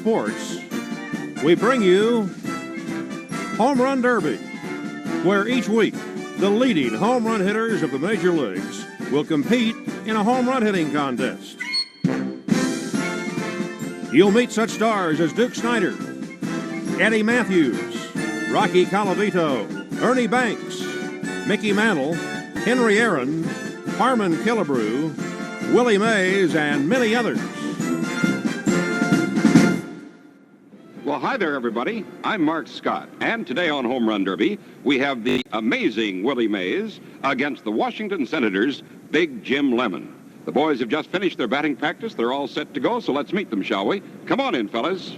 Sports, we bring you Home Run Derby, where each week the leading home run hitters of the major leagues will compete in a home run hitting contest. You'll meet such stars as Duke Snider, Eddie Matthews, Rocky Colavito, Ernie Banks, Mickey Mantle, Henry Aaron, Harmon Killebrew, Willie Mays, and many others. Well, hi there, everybody. I'm Mark Scott, and today on Home Run Derby, we have the amazing Willie Mays against the Washington Senators' Big Jim Lemon. The boys have just finished their batting practice. They're all set to go, so let's meet them, shall we? Come on in, fellas.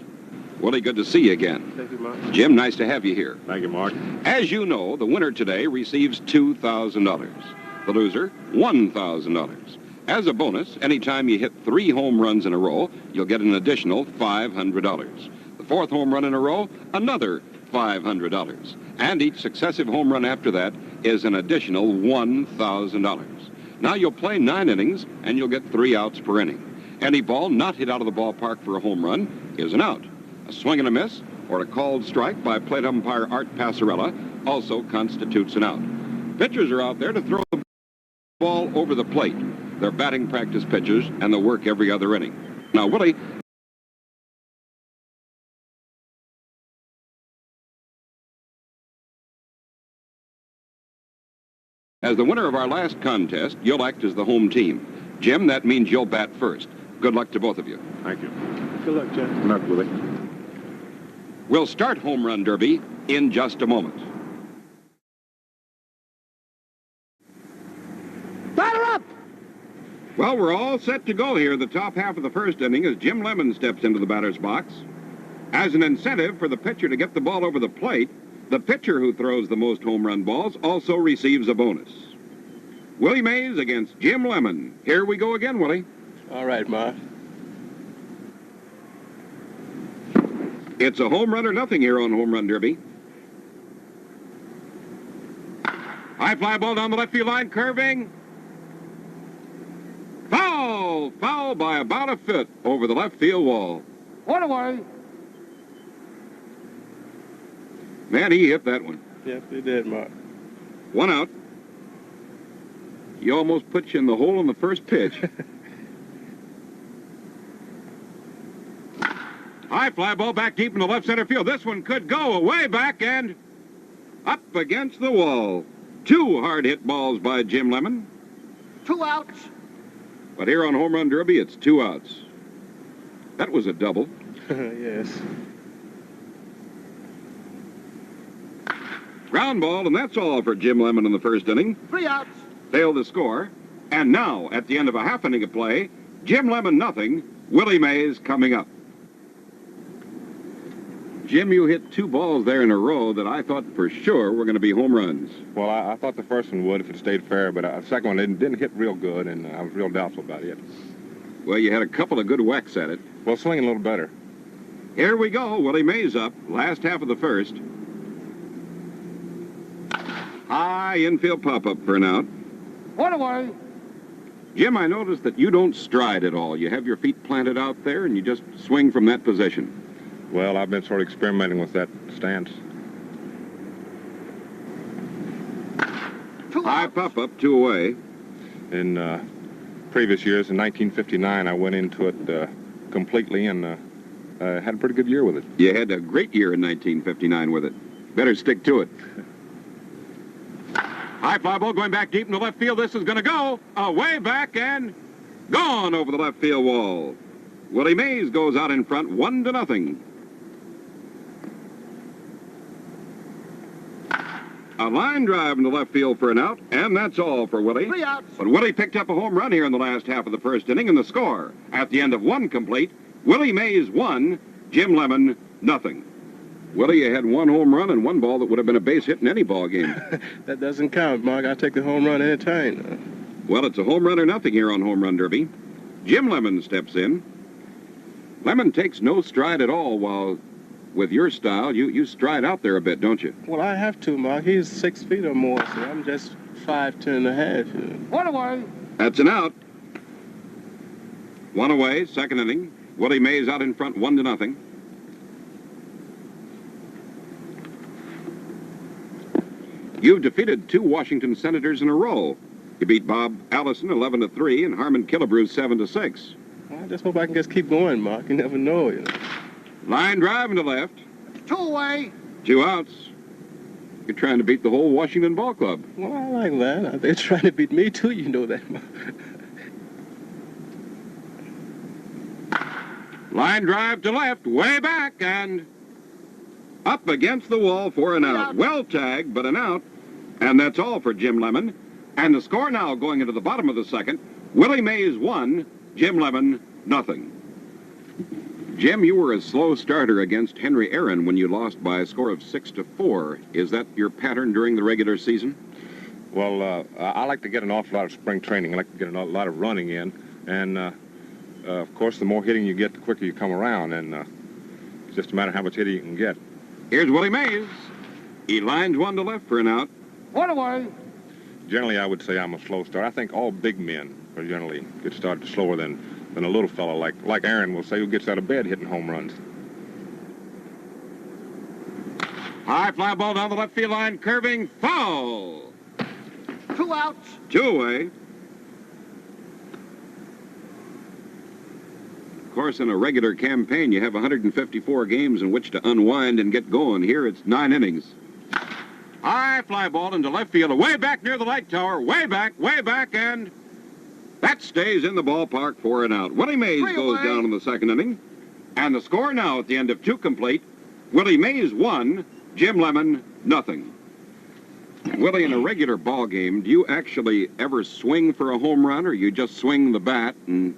Willie, good to see you again. Thank you, Mark. Jim, nice to have you here. Thank you, Mark. As you know, the winner today receives $2,000. The loser, $1,000. As a bonus, anytime you hit 3 home runs in a row, you'll get an additional $500. The 4th home run in a row, another $500. And each successive home run after that is an additional $1,000. Now you'll play 9 innings, and you'll get 3 outs per inning. Any ball not hit out of the ballpark for a home run is an out. A swing and a miss or a called strike by plate umpire Art Passarella also constitutes an out. Pitchers are out there to throw the ball over the plate. They're batting practice pitchers, and they'll work every other inning. Now, Willie, as the winner of our last contest, you'll act as the home team. Jim, that means you'll bat first. Good luck to both of you. Thank you. Good luck, Jeff. Good luck, Willie. We'll start Home Run Derby in just a moment. Batter up! Well, we're all set to go here in the top half of the first inning as Jim Lemon steps into the batter's box. As an incentive for the pitcher to get the ball over the plate, the pitcher who throws the most home run balls also receives a bonus. Willie Mays against Jim Lemon. Here we go again, Willie. All right, Mark. It's a home run or nothing here on Home Run Derby. High fly ball down the left field line, curving. Foul! Foul by about a foot over the left field wall. One away. Man, he hit that one. Yes, he did, Mark. 1 out. He almost put you in the hole on the first pitch. High fly ball back deep in the left center field. This one could go away back and up against the wall. 2 hard hit balls by Jim Lemon. 2 outs. But here on Home Run Derby, it's 2 outs. That was a double. Yes. Ground ball, and that's all for Jim Lemon in the first inning. 3 outs. Failed to score. And now, at the end of a half inning of play, Jim Lemon nothing, Willie Mays coming up. Jim, you hit 2 balls there in a row that I thought for sure were going to be home runs. Well, I thought the first one would if it stayed fair, but the second one didn't hit real good, and I was real doubtful about it. Well, you had a couple of good whacks at it. Well, swinging a little better. Here we go. Willie Mays up. Last half of the first. High infield pop-up for an out. 1 away. Jim, I noticed that you don't stride at all. You have your feet planted out there, and you just swing from that position. Well, I've been sort of experimenting with that stance. High pop-up, 2 away. In previous years, in 1959, I went into it completely and had a pretty good year with it. You had a great year in 1959 with it. Better stick to it. High fly ball going back deep in the left field. This is going to go away back and gone over the left field wall. Willie Mays goes out in front 1-0. A line drive in the left field for an out, and that's all for Willie. 3 outs. But Willie picked up a home run here in the last half of the first inning, and the score, at the end of 1 complete, Willie Mays 1, Jim Lemon nothing. Willie, you had 1 home run and 1 ball that would have been a base hit in any ball game. That doesn't count, Mark. I take the home run any time. Well, it's a home run or nothing here on Home Run Derby. Jim Lemon steps in. Lemon takes no stride at all, while with your style, you stride out there a bit, don't you? Well, I have to, Mark. He's 6 feet or more, so I'm just 5'10" and a half. 1 away. That's an out. 1 away, second inning. Willie Mays out in front 1-0. You've defeated 2 Washington Senators in a row. You beat Bob Allison 11-3 and Harmon Killebrew 7-6. Well, I just hope I can just keep going, Mark. You never know, you know. Line drive into left. 2 away. 2 outs. You're trying to beat the whole Washington ball club. Well, I like that. They're trying to beat me, too, you know that, Mark. Line drive to left, way back, and up against the wall for an out. Well tagged, but an out. And that's all for Jim Lemon. And the score now going into the bottom of the second, Willie Mays 1, Jim Lemon nothing. Jim, you were a slow starter against Henry Aaron when you lost by a score of 6-4. Is that your pattern during the regular season? Well, I like to get an awful lot of spring training. I like to get a lot of running in. And, of course, the more hitting you get, the quicker you come around. And it's just a matter of how much hitting you can get. Here's Willie Mays. He lines 1 to left for an out. 1 away. Generally, I would say I'm a slow starter. I think all big men are generally get started slower than a little fellow like Aaron will say, who gets out of bed hitting home runs. High fly ball down the left field line, curving, foul. 2 outs. 2 away. Of course, in a regular campaign, you have 154 games in which to unwind and get going. Here, it's 9 innings. High fly ball into left field, way back near the light tower, way back, and that stays in the ballpark for an out. Willie Mays goes down in the second inning, and the score now at the end of 2 complete, Willie Mays 1, Jim Lemon nothing. Willie, in a regular ball game, do you actually ever swing for a home run, or you just swing the bat and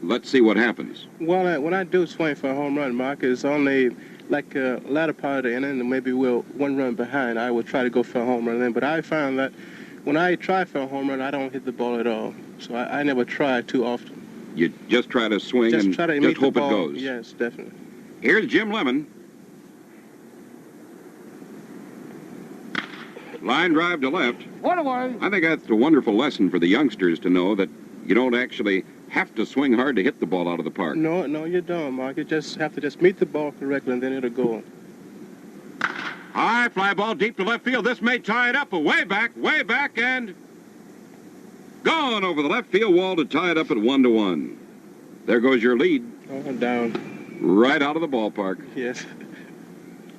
let's see what happens? Well, when I do swing for a home run, Mark, it's only like a latter part of the inning, and maybe we're 1 run behind. I would try to go for a home run then, but I found that when I try for a home run, I don't hit the ball at all. So I never try too often. You just try to swing and just hope it goes. Yes, definitely. Here's Jim Lemon. Line drive to left. 1 away. I think that's a wonderful lesson for the youngsters to know that you don't actually have to swing hard to hit the ball out of the park. No, you don't, Mark. You just have to meet the ball correctly, and then it'll go. High fly ball deep to left field. This may tie it up. Way back, and gone over the left field wall to tie it up at 1-1. There goes your lead. Oh, down. Right out of the ballpark. Yes.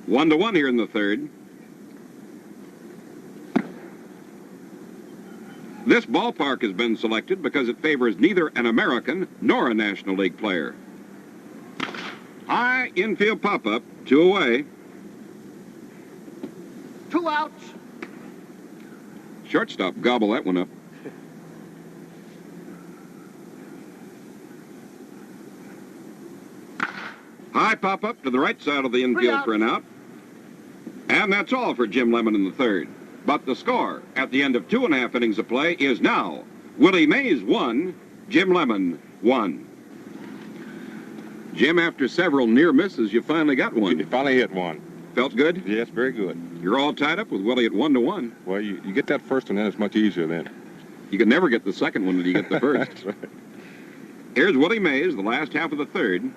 1-1 here in the third. This ballpark has been selected because it favors neither an American nor a National League player. High infield pop-up, 2 away. 2 outs. Shortstop gobble that one up. High pop-up to the right side of the infield for an out. And that's all for Jim Lemon in the third. But the score at the end of 2.5 innings of play is now Willie Mays 1, Jim Lemon 1. Jim, after several near misses, you finally got one. You finally hit one. Felt good? Yes, very good. You're all tied up with Willie at 1-1. Well, you get that first one, then it's much easier then. You can never get the second one until you get the first. That's right. Here's Willie Mays, the last half of the third.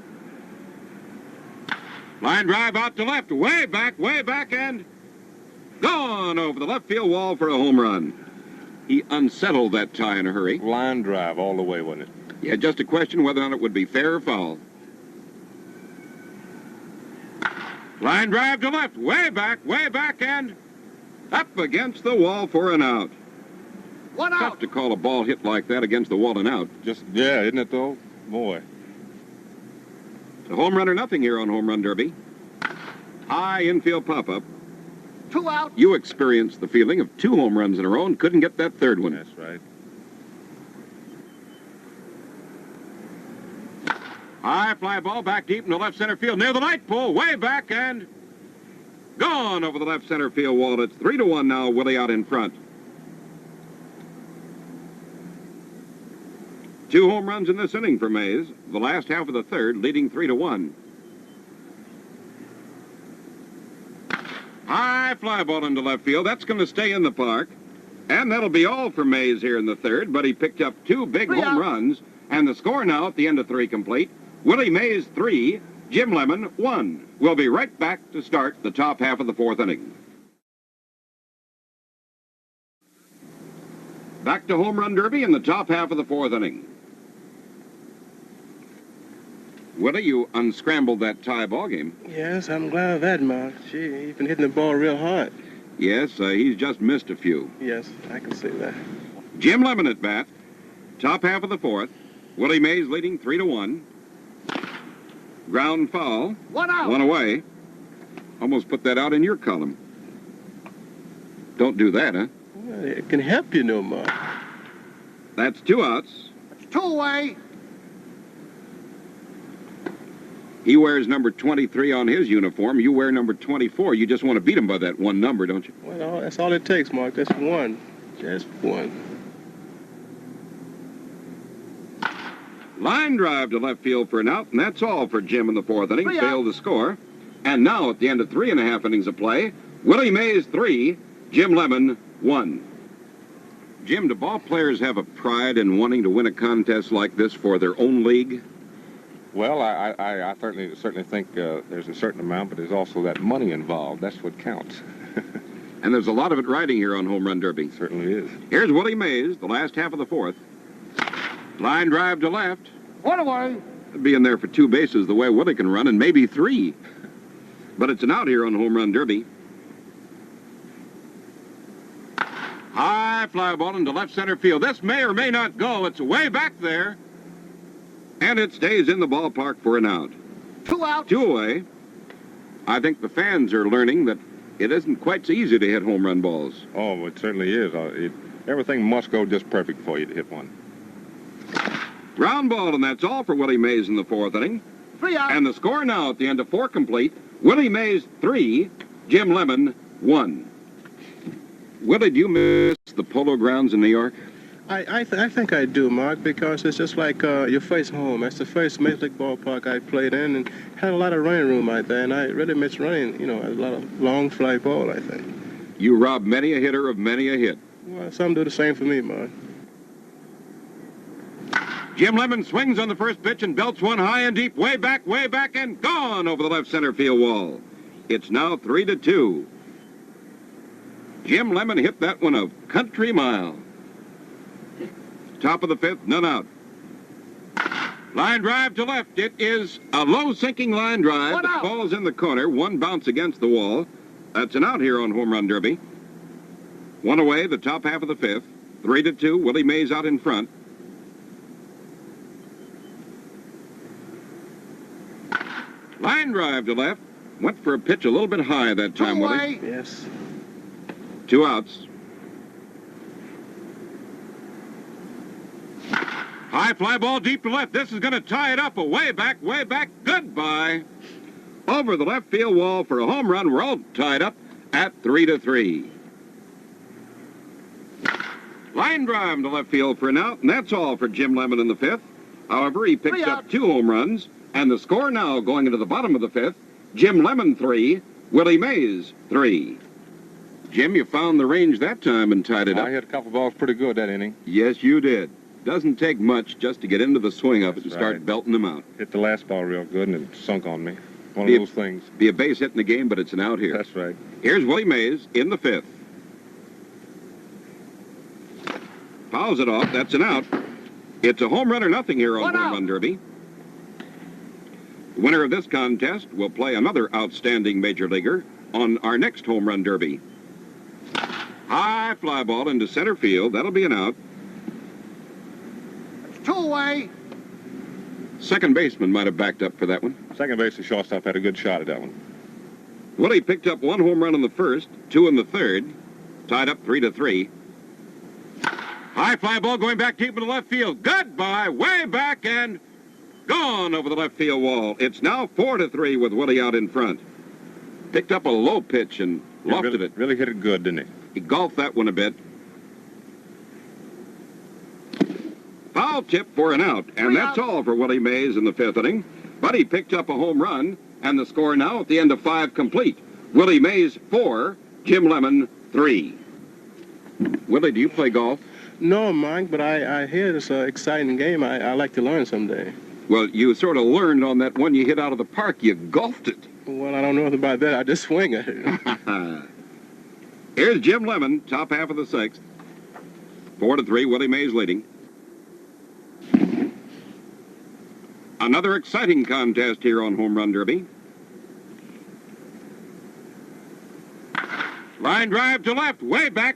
Line drive out to left, way back, and gone over the left field wall for a home run. He unsettled that tie in a hurry. Line drive all the way, wasn't it? Yeah, just a question whether or not it would be fair or foul. Line drive to left, way back, and up against the wall for an out. 1 out. Tough to call a ball hit like that against the wall and out. Yeah, isn't it though? Boy. A home run or nothing here on Home Run Derby. High infield pop-up. 2 outs. You experienced the feeling of 2 home runs in a row and couldn't get that third one. That's right. High fly ball back deep in the left center field near the light pole, way back, and gone over the left center field wall. It's 3-1 now, Willie out in front. 2 home runs in this inning for Mays. The last half of the third, leading 3-1. High fly ball into left field. That's going to stay in the park. And that'll be all for Mays here in the third, but he picked up 2 big home runs. And the score now at the end of 3 complete, Willie Mays 3, Jim Lemon 1. We'll be right back to start the top half of the 4th inning. Back to home run derby in the top half of the fourth inning. Willie, you unscrambled that tie ball game. Yes, I'm glad of that, Mark. Gee, he's been hitting the ball real hard. Yes, he's just missed a few. Yes, I can see that. Jim Lemon at bat. Top half of the fourth. Willie Mays leading 3-1. Ground foul. 1 out. One away. Almost put that out in your column. Don't do that, huh? Well, it can help you no more. That's 2 outs. 2 away. He wears number 23 on his uniform. You wear number 24. You just want to beat him by that one number, don't you? Well, that's all it takes, Mark. Just one. Just one. Line drive to left field for an out, and that's all for Jim in the fourth inning. 3 out. Failed to score. And now, at the end of 3.5 innings of play, Willie Mays 3, Jim Lemon 1. Jim, do ball players have a pride in wanting to win a contest like this for their own league? Well, I certainly think there's a certain amount, but there's also that money involved. That's what counts. And there's a lot of it riding here on Home Run Derby. Certainly is. Here's Willie Mays, the last half of the fourth. Line drive to left. 1 away. Be in there for 2 bases the way Willie can run, and maybe 3. But it's an out here on Home Run Derby. High fly ball into left center field. This may or may not go. It's way back there. And it stays in the ballpark for an out. 2 out. 2 away. I think the fans are learning that it isn't quite so easy to hit home run balls. Oh, it certainly is. Everything must go just perfect for you to hit one. Ground ball, and that's all for Willie Mays in the fourth inning. 3 out. And the score now at the end of 4 complete, Willie Mays 3, Jim Lemon 1. Willie, do you miss the Polo Grounds in New York? I think I do, Mark, because it's just like your first home. That's the first Major League ballpark I played in, and had a lot of running room out there, and I really miss running, a lot of long fly ball, I think. You robbed many a hitter of many a hit. Well, some do the same for me, Mark. Jim Lemon swings on the first pitch and belts one high and deep, way back, and gone over the left center field wall. It's now 3-2. Jim Lemon hit that one a country mile. Top of the fifth, none out. Line drive to left. It is a low-sinking line drive One that out. falls in the corner. One bounce against the wall. That's an out here on Home Run Derby. 1 away, the top half of the fifth. 3-2, Willie Mays out in front. Line drive to left. Went for a pitch a little bit high that 2 time, Willie. away. Yes. 2 outs. High fly ball deep to left. This is going to tie it up. Way back. Goodbye. Over the left field wall for a home run. We're all tied up at 3-3. Line drive to left field for an out, and that's all for Jim Lemon in the fifth. However, he picks 3 up out. 2 home runs, and the score now going into the bottom of the fifth, Jim Lemon 3, Willie Mays 3. Jim, you found the range that time and tied it up. I hit a couple balls pretty good that inning. Yes, you did. Doesn't take much just to get into the swing of it and That's start right. belting them out. Hit the last ball real good, and it sunk on me. One Be of a- those things. Be a base hit in the game, but it's an out here. That's right. Here's Willie Mays in the fifth. Fouls it off. That's an out. It's a home run or nothing here on 1 Home out. Run Derby. The winner of this contest will play another outstanding major leaguer on our next Home Run Derby. High fly ball into center field. That'll be an out. 2 away. Second baseman might have backed up for that one. Second base and shortstop had a good shot at that one. Willie picked up 1 home run in the first, 2 in the third, tied up 3-3. High fly ball going back deep in the left field. Goodbye, way back and gone over the left field wall. It's now 4-3 with Willie out in front. Picked up a low pitch and lofted it. Really hit it good, didn't he? He golfed that one a bit. Foul tip for an out, and 3 that's out. all for Willie Mays in the fifth inning. But he picked up a home run, and the score now at the end of 5 complete. Willie Mays 4, Jim Lemon 3. Willie, do you play golf? No, Mike, but I hear this exciting game. I like to learn someday. Well, you sort of learned on that one you hit out of the park. You golfed it. Well, I don't know about that. I just swing at it. Here's Jim Lemon, top half of the sixth. 4-3, Willie Mays leading. Another exciting contest here on Home Run Derby. Line drive to left, way back,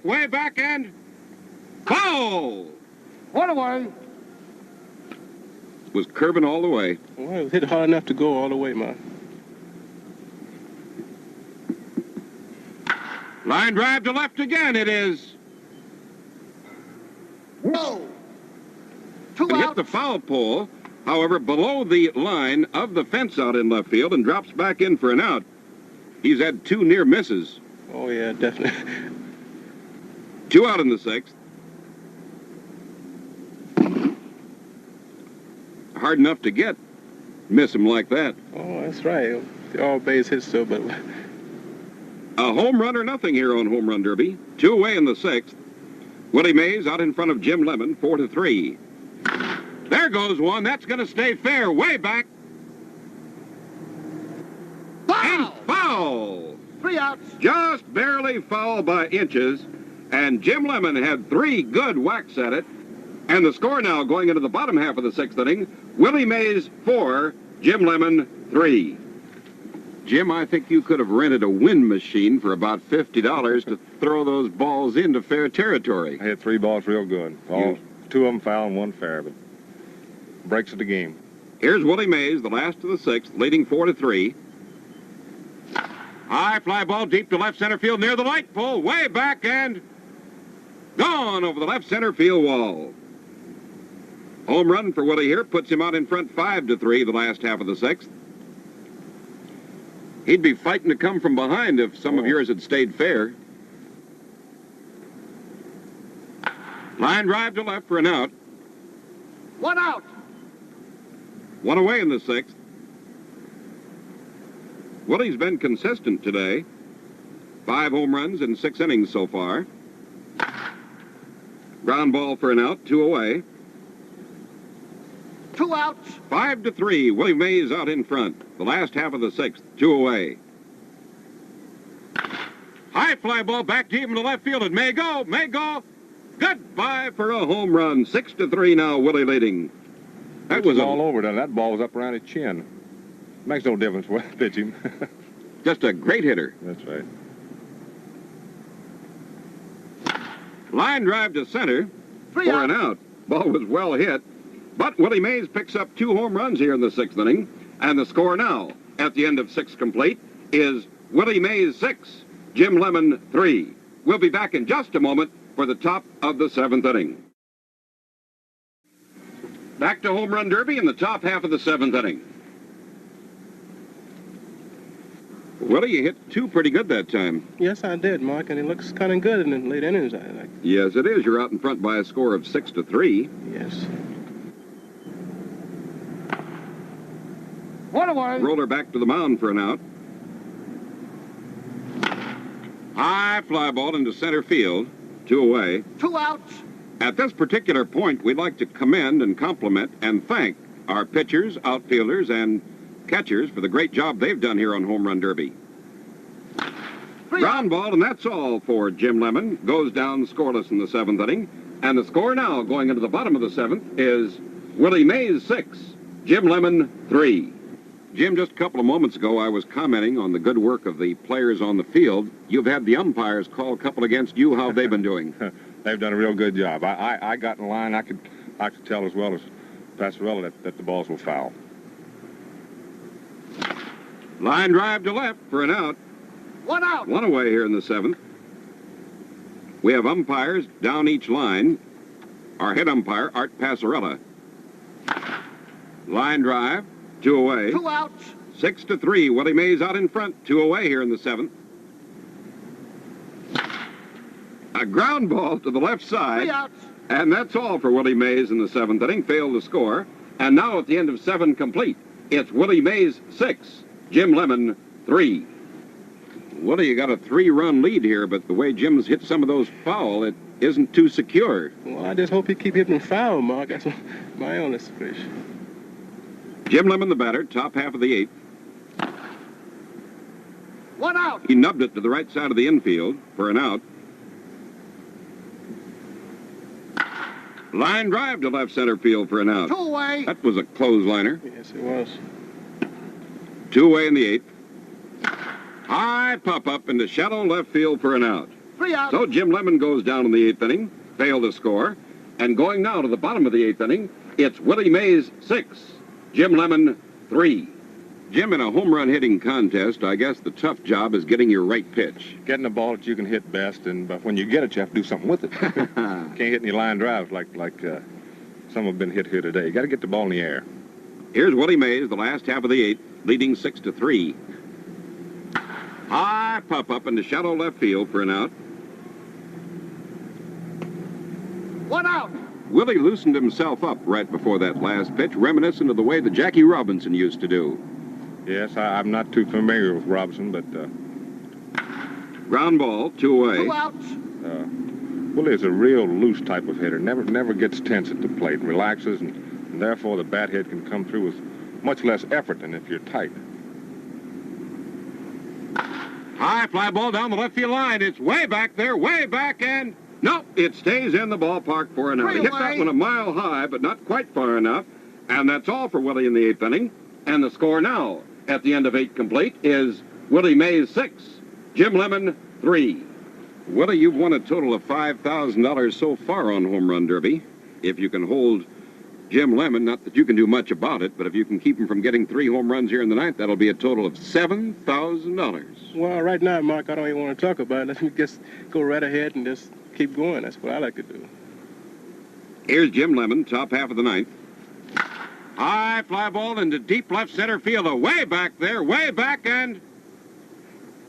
and foul! One away. Was curving all the way. Well, it hit hard enough to go all the way, Mark. Line drive to left again, it is. No. Two It hit outs. the foul pole, however, below the line of the fence out in left field and drops back in for an out. He's had 2 near misses. Oh, yeah, definitely. 2 out in the 6th. Hard enough to miss him like that. Oh, that's right. The all base hit still, but A home run or nothing here on Home Run Derby. 2 away in the 6th. Willie Mays out in front of Jim Lemon, 4-3. There goes one. That's going to stay fair. Way back. And Foul. foul. 3 outs. Just barely foul by inches. And Jim Lemon had 3 good whacks at it. And the score now going into the bottom half of the 6th inning. Willie Mays 4, Jim Lemon 3. Jim, I think you could have rented a wind machine for about $50 to throw those balls into fair territory. I hit 3 balls real good. All, 2 of them foul and 1 fair, but breaks of the game. Here's Willie Mays, the last of the 6th, leading 4-3. High fly ball deep to left center field near the light pole, way back and gone over the left center field wall. Home run for Willie here, puts him out in front 5-3 the last half of the 6th. He'd be fighting to come from behind if some of yours had stayed fair. Line drive to left for an out. 1 out. 1 away in the 6th. Willie's been consistent today. 5 home runs in 6 innings so far. Ground ball for an out, 2 away. 2 outs. 5-3, Willie Mays out in front. The last half of the 6th, 2 away. High fly ball back deep into left field. It may go. Goodbye for a home run. 6-3 now, Willie leading. That was all over. That ball was up around his chin. Makes no difference where I pitch him. just a great hitter. That's right. Line drive to center 3 for an outs. out. Ball was well hit. But Willie Mays picks up 2 home runs here in the 6th inning. And the score now, at the end of 6 complete, is Willie Mays 6, Jim Lemon 3. We'll be back in just a moment for the top of the 7th inning. Back to Home Run Derby in the top half of the 7th inning. Willie, you hit 2 pretty good that time. yes, I did, Mark, and it looks kind of good in the late innings. I like. Yes, it is. You're out in front by a score of 6-3. Yes. 1 away. Roller back to the mound for an out. High fly ball into center field, 2 away. 2 outs. At this particular point, we'd like to commend and compliment and thank our pitchers, outfielders, and catchers for the great job they've done here on Home Run Derby. 3 Ground ball, and that's all for Jim Lemon. Goes down scoreless in the 7th inning. And the score now, going into the bottom of the 7th, is Willie Mays 6, Jim Lemon 3. Jim, just a couple of moments ago, I was commenting on the good work of the players on the field. You've had the umpires call a couple against you. How have they been doing? They've done a real good job. I got in line. I could tell as well as Passerella that the balls were foul. Line drive to left for an out. 1 out. 1 away here in the 7th. We have umpires down each line. Our head umpire, Art Passerella. Line drive, 2 away. 2 outs. 6-3, Willie Mays out in front, 2 away here in the 7th. A ground ball to the left 3 side. outs. And that's all for Willie Mays in the 7th inning. Failed to score. And now at the end of 7 complete, it's Willie Mays 6, Jim Lemon 3. Willie, you got a 3-run lead here, but the way Jim's hit some of those foul, it isn't too secure. Well, I just hope he keep hitting foul, Mark. That's my only wish. Jim Lemon, the batter, top half of the 8th. 1 out. He nubbed it to the right side of the infield for an out. Line drive to left center field for an out. 2 away. That was a clothesliner. Yes, it was. 2 away in the 8th. High pop-up into shallow left field for an out. 3 out. So Jim Lemon goes down in the 8th inning, failed to score. And going now to the bottom of the 8th inning, it's Willie Mays 6, Jim Lemon 3. Jim, in a home run hitting contest, I guess the tough job is getting your right pitch. Getting the ball that you can hit best, but when you get it, you have to do something with it. Can't hit any line drives like some have been hit here today. You got to get the ball in the air. Here's Willie Mays, the last half of the 8th, leading 6-3. High pop-up into shallow left field for an out. 1 out. Willie loosened himself up right before that last pitch, reminiscent of the way that Jackie Robinson used to do. Yes, I'm not too familiar with Robinson, but Ground ball, 2 away. 2 outs. Willie is a real loose type of hitter. Never gets tense at the plate and relaxes, and therefore the bat hit can come through with much less effort than if you're tight. High fly ball down the left field line. It's way back there, way back, and nope, it stays in the ballpark for an out. He hit that one a mile high, but not quite far enough. And that's all for Willie in the 8th inning. And the score now, at the end of 8 complete, is Willie Mays 6, Jim Lemon 3. Willie, you've won a total of $5,000 so far on Home Run Derby. If you can hold Jim Lemon, not that you can do much about it, but if you can keep him from getting 3 home runs here in the 9th, that'll be a total of $7,000. Well, right now, Mark, I don't even want to talk about it. Let me just go right ahead and just keep going. That's what I like to do. Here's Jim Lemon, top half of the 9th. High fly ball into deep left center field, way back there, way back, and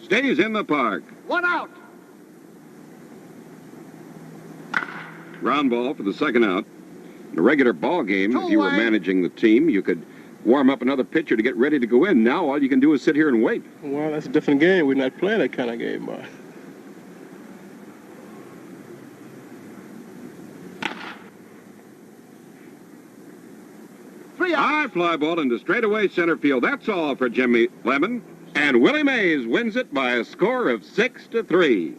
stays in the park. 1 out. Ground ball for the second out. In a regular ball game, Two if you were away. managing the team, you could warm up another pitcher to get ready to go in. Now all you can do is sit here and wait. Well, that's a different game. We're not playing that kind of game, Mark. High fly ball into straightaway center field. That's all for Jimmy Lemon. And Willie Mays wins it by a score of 6-3.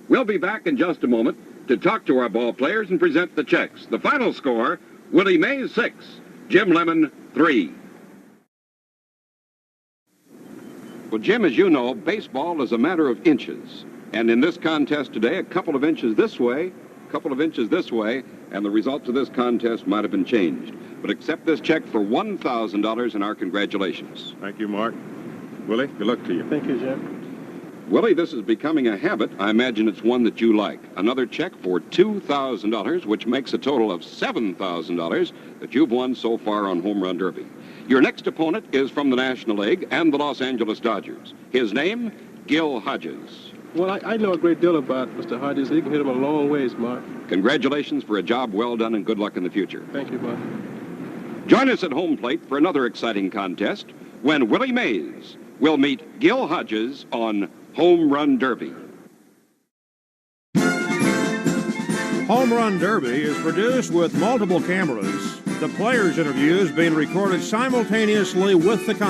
We'll be back in just a moment to talk to our ball players and present the checks. The final score, Willie Mays 6, Jim Lemon 3. Well, Jim, as you know, baseball is a matter of inches. And in this contest today, a couple of inches this way, a couple of inches this way, and the results of this contest might have been changed. But accept this check for $1,000 and our congratulations. Thank you, Mark. Willie, good luck to you. Thank you, Jim. Willie, this is becoming a habit. I imagine it's one that you like. Another check for $2,000, which makes a total of $7,000 that you've won so far on Home Run Derby. Your next opponent is from the National League and the Los Angeles Dodgers. His name, Gil Hodges. Well, I know a great deal about Mr. Hodges. He can hit him a long ways, Mark. Congratulations for a job well done and good luck in the future. Thank you, Mark. Join us at home plate for another exciting contest when Willie Mays will meet Gil Hodges on Home Run Derby. Home Run Derby is produced with multiple cameras. The players' interviews being recorded simultaneously with the